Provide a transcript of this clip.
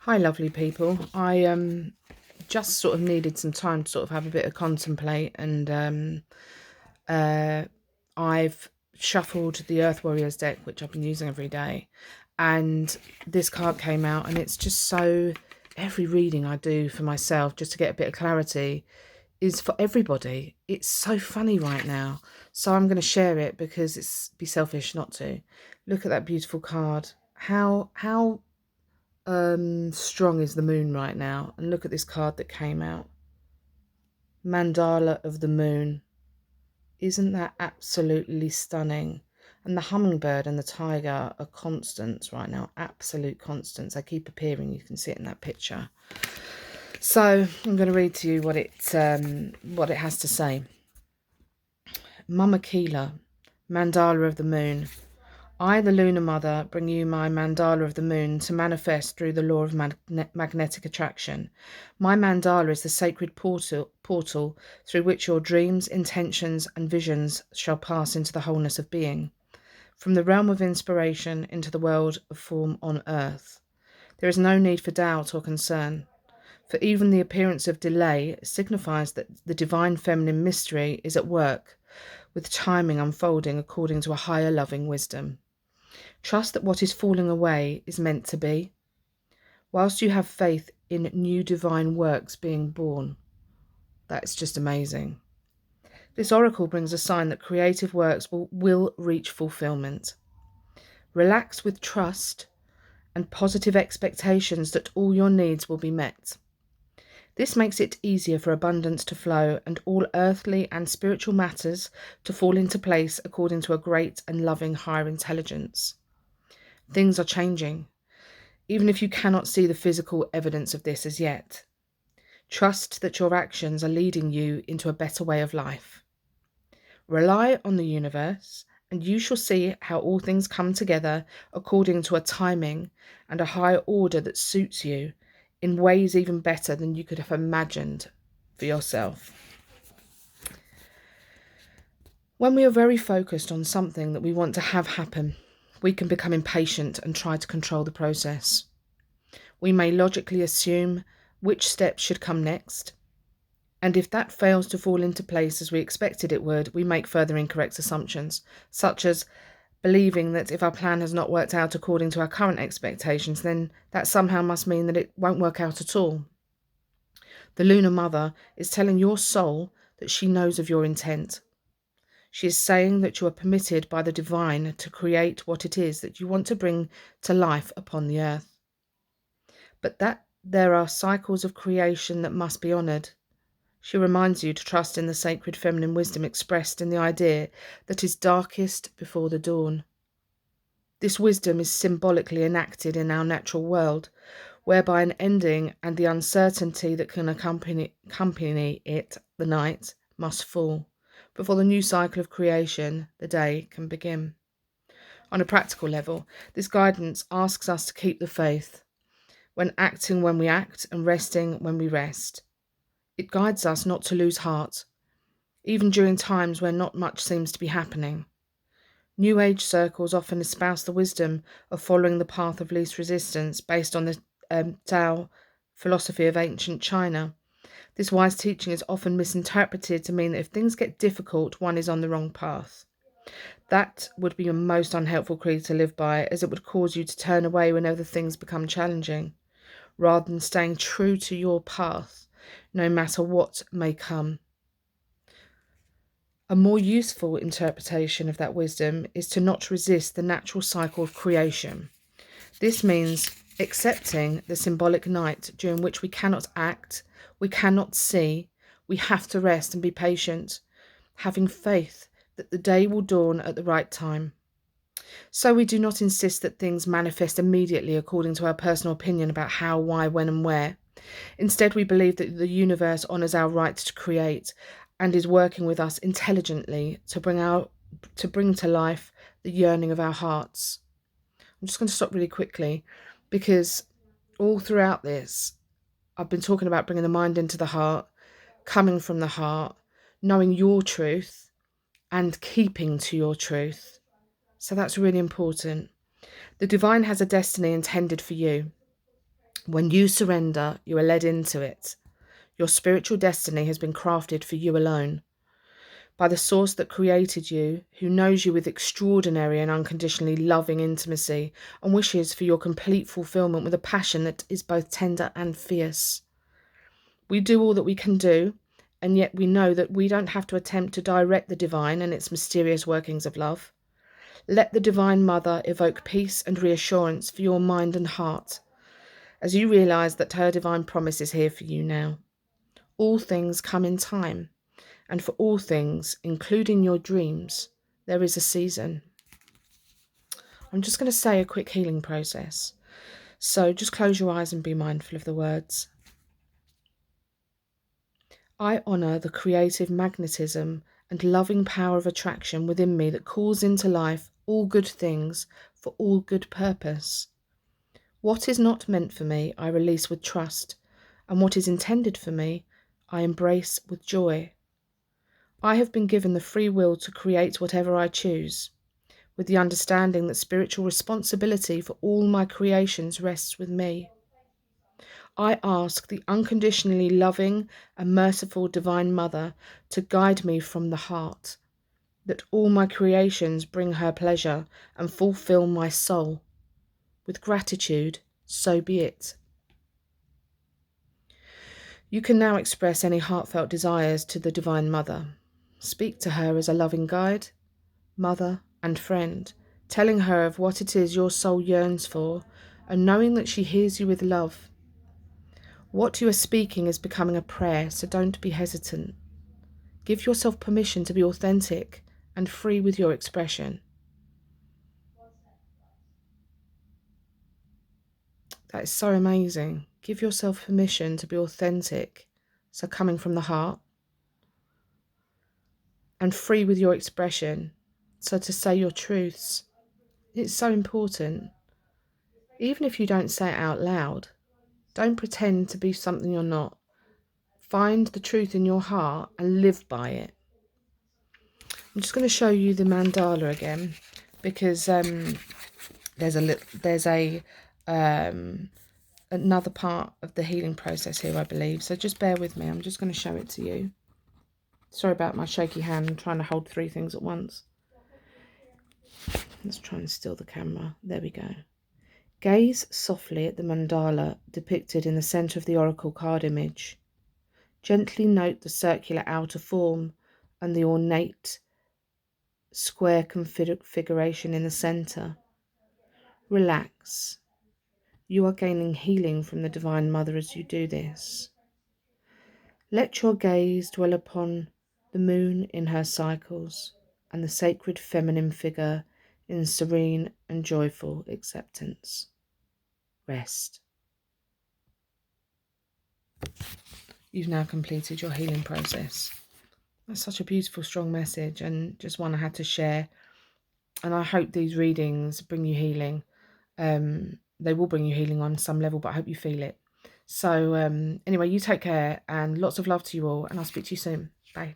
Hi, lovely people. I just sort of needed some time to sort of have a bit of contemplate, and uh, I've shuffled the Earth Warriors deck, which I've been using every day, and this card came out, and it's just so. Every reading I do for myself, just to get a bit of clarity, is for everybody. It's so funny right now, so I'm going to share it because it's be selfish not to. Look at that beautiful card. How strong is the moon right now, and look at this card that came out. Mandala of the Moon. Isn't that absolutely stunning? And the hummingbird and the tiger are constants right now, absolute constants. They keep appearing. You can see it in that picture. So I'm going to read to you what it has to say. Mama Keela, Mandala of the Moon. I, the Lunar Mother, bring you my mandala of the moon to manifest through the law of magnetic attraction. My mandala is the sacred portal through which your dreams, intentions, and visions shall pass into the wholeness of being, from the realm of inspiration into the world of form on earth. There is no need for doubt or concern, for even the appearance of delay signifies that the divine feminine mystery is at work, with timing unfolding according to a higher loving wisdom. Trust that what is falling away is meant to be, whilst you have faith in new divine works being born. That's just amazing. This oracle brings a sign that creative works will reach fulfillment. Relax with trust and positive expectations that all your needs will be met. This makes it easier for abundance to flow and all earthly and spiritual matters to fall into place according to a great and loving higher intelligence. Things are changing, even if you cannot see the physical evidence of this as yet. Trust that your actions are leading you into a better way of life. Rely on the universe, and you shall see how all things come together according to a timing and a higher order that suits you in ways even better than you could have imagined for yourself. When we are very focused on something that we want to have happen, we can become impatient and try to control the process. We may logically assume which steps should come next, and if that fails to fall into place as we expected it would, we make further incorrect assumptions, such as believing that if our plan has not worked out according to our current expectations, then that somehow must mean that it won't work out at all. The Lunar Mother is telling your soul that she knows of your intent. She is saying that you are permitted by the divine to create what it is that you want to bring to life upon the earth, but that there are cycles of creation that must be honoured. She reminds you to trust in the sacred feminine wisdom expressed in the idea that is darkest before the dawn. This wisdom is symbolically enacted in our natural world, whereby an ending and the uncertainty that can accompany it, the night, must fall, before the new cycle of creation, the day, can begin. On a practical level, this guidance asks us to keep the faith, when acting when we act and resting when we rest. It guides us not to lose heart, even during times where not much seems to be happening. New Age circles often espouse the wisdom of following the path of least resistance based on the Tao philosophy of ancient China. This wise teaching is often misinterpreted to mean that if things get difficult, one is on the wrong path. That would be a most unhelpful creed to live by, as it would cause you to turn away whenever things become challenging, rather than staying true to your path, no matter what may come. A more useful interpretation of that wisdom is to not resist the natural cycle of creation. This means accepting the symbolic night during which we cannot act, we cannot see, we have to rest and be patient, having faith that the day will dawn at the right time. So we do not insist that things manifest immediately according to our personal opinion about how, why, when, and where. Instead, we believe that the universe honours our right to create and is working with us intelligently to bring to life the yearning of our hearts. I'm just going to stop really quickly, because all throughout this, I've been talking about bringing the mind into the heart, coming from the heart, knowing your truth, and keeping to your truth. So that's really important. The divine has a destiny intended for you. When you surrender, you are led into it. Your spiritual destiny has been crafted for you alone, by the source that created you, who knows you with extraordinary and unconditionally loving intimacy and wishes for your complete fulfillment with a passion that is both tender and fierce. We do all that we can do, and yet we know that we don't have to attempt to direct the divine and its mysterious workings of love. Let the Divine Mother evoke peace and reassurance for your mind and heart, as you realise that her divine promise is here for you now. All things come in time, and for all things, including your dreams, there is a season. I'm just going to say a quick healing process. So just close your eyes and be mindful of the words. I honour the creative magnetism and loving power of attraction within me that calls into life all good things for all good purpose. What is not meant for me, I release with trust, and what is intended for me, I embrace with joy. I have been given the free will to create whatever I choose, with the understanding that spiritual responsibility for all my creations rests with me. I ask the unconditionally loving and merciful Divine Mother to guide me from the heart, that all my creations bring her pleasure and fulfill my soul. With gratitude, so be it. You can now express any heartfelt desires to the Divine Mother. Speak to her as a loving guide, mother, and friend, telling her of what it is your soul yearns for, and knowing that she hears you with love. What you are speaking is becoming a prayer, so don't be hesitant. Give yourself permission to be authentic and free with your expression. That is so amazing. Give yourself permission to be authentic, so coming from the heart, and free with your expression, so to say your truths. It's so important. Even if you don't say it out loud, don't pretend to be something you're not. Find the truth in your heart and live by it. I'm just going to show you the mandala again, because there's another part of the healing process here, I believe. So just bear with me. I'm just going to show it to you. Sorry about my shaky hand. I'm trying to hold 3 things at once. Let's try and still the camera. There we go. Gaze softly at the mandala depicted in the centre of the oracle card image. Gently note the circular outer form and the ornate square configuration in the centre. Relax. You are gaining healing from the Divine Mother as you do this. Let your gaze dwell upon the moon in her cycles and the sacred feminine figure in serene and joyful acceptance. Rest. You've now completed your healing process. That's such a beautiful, strong message, and just one I had to share. And I hope these readings bring you healing. They will bring you healing on some level, but I hope you feel it. So anyway, you take care, and lots of love to you all, and I'll speak to you soon. Bye.